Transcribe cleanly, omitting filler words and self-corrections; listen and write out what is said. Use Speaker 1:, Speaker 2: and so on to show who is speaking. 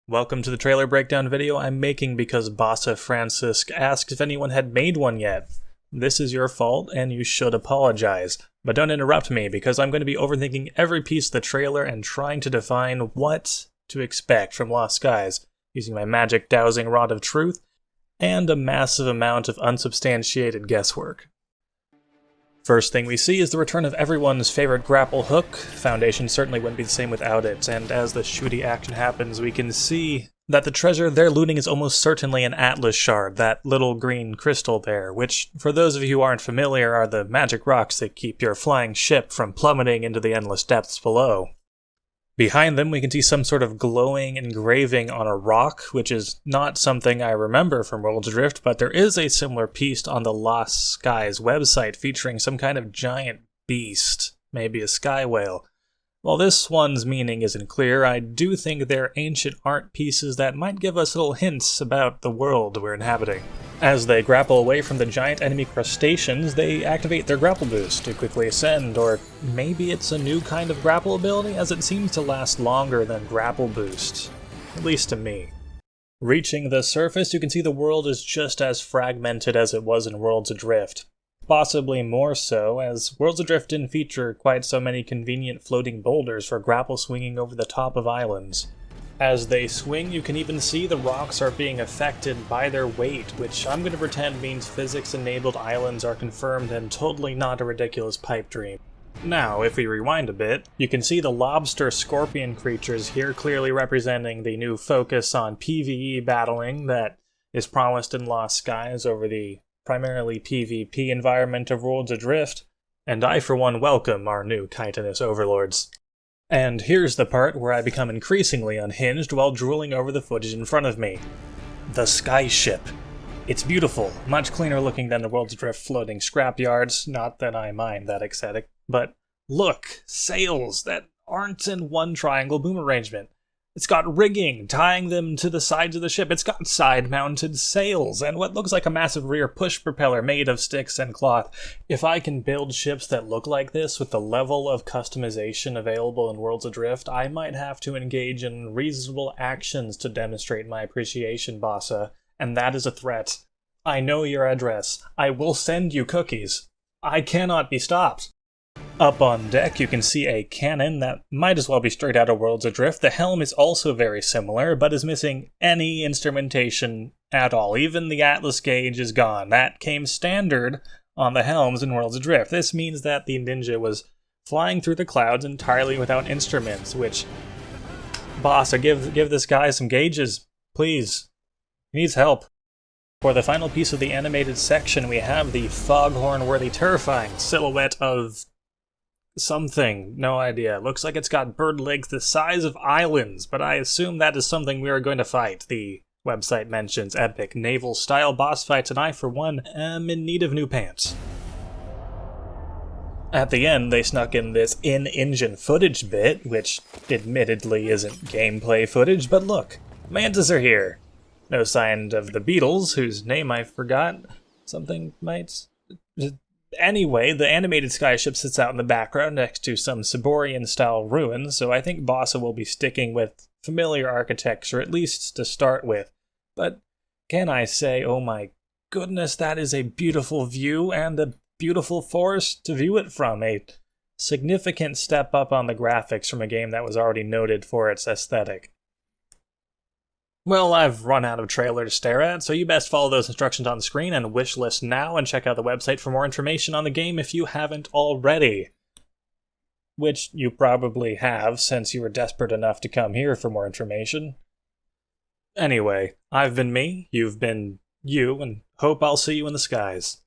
Speaker 1: Welcome to the trailer breakdown video I'm making because Bossa Francisc asked if anyone had made one yet. This is your fault and you should apologize. But don't interrupt me because I'm going to be overthinking every piece of the trailer and trying to define what to expect from Lost Skies, using my magic dowsing rod of truth and a massive amount of unsubstantiated guesswork. First thing we see is the return of everyone's favorite grapple hook. Foundation certainly wouldn't be the same without it, and as the shooty action happens, we can see that the treasure they're looting is almost certainly an Atlas shard, that little green crystal there, which, for those of you who aren't familiar, are the magic rocks that keep your flying ship from plummeting into the endless depths below. Behind them, we can see some sort of glowing engraving on a rock, which is not something I remember from World's Adrift, but there is a similar piece on the Lost Skies website featuring some kind of giant beast, maybe a sky whale. While this one's meaning isn't clear, I do think they're ancient art pieces that might give us little hints about the world we're inhabiting. As they grapple away from the giant enemy crustaceans, they activate their grapple boost to quickly ascend, or maybe it's a new kind of grapple ability, as it seems to last longer than grapple boost, at least to me. Reaching the surface, you can see the world is just as fragmented as it was in Worlds Adrift. Possibly more so, as Worlds Adrift didn't feature quite so many convenient floating boulders for grapple swinging over the top of islands. As they swing, you can even see the rocks are being affected by their weight, which I'm going to pretend means physics-enabled islands are confirmed and totally not a ridiculous pipe dream. Now, if we rewind a bit, you can see the lobster-scorpion creatures here clearly representing the new focus on PvE battling that is promised in Lost Skies over the primarily PvP environment of Worlds Adrift, and I for one welcome our new Titanous overlords. And here's the part where I become increasingly unhinged while drooling over the footage in front of me. The sky ship. It's beautiful, much cleaner looking than the World's Adrift floating scrapyards, not that I mind that aesthetic, but look, sails that aren't in one triangle boom arrangement. It's got rigging, tying them to the sides of the ship. It's got side-mounted sails, and what looks like a massive rear push propeller made of sticks and cloth. If I can build ships that look like this with the level of customization available in Worlds Adrift, I might have to engage in reasonable actions to demonstrate my appreciation, Bossa, and that is a threat. I know your address. I will send you cookies. I cannot be stopped. Up on deck, you can see a cannon that might as well be straight out of Worlds Adrift. The helm is also very similar, but is missing any instrumentation at all. Even the Atlas gauge is gone. That came standard on the helms in Worlds Adrift. This means that the Ninja was flying through the clouds entirely without instruments, which... Bossa, give this guy some gauges, please. He needs help. For the final piece of the animated section, we have the foghorn-worthy terrifying silhouette of... something, no idea. Looks like it's got bird legs the size of islands, but I assume that is something we are going to fight. The website mentions epic naval-style boss fights, and I, for one, am in need of new pants. At the end, they snuck in this in-engine footage bit, which admittedly isn't gameplay footage, but look, mantas are here. No sign of the Beatles, whose name I forgot. Something might... Anyway, the animated skyship sits out in the background next to some Siborian-style ruins, so I think Bossa will be sticking with familiar architecture, at least to start with. But can I say, oh my goodness, that is a beautiful view, and a beautiful forest to view it from. A significant step up on the graphics from a game that was already noted for its aesthetic. Well, I've run out of trailer to stare at, so you best follow those instructions on the screen and wishlist now and check out the website for more information on the game if you haven't already. Which you probably have, since you were desperate enough to come here for more information. Anyway, I've been me, you've been you, and hope I'll see you in the skies.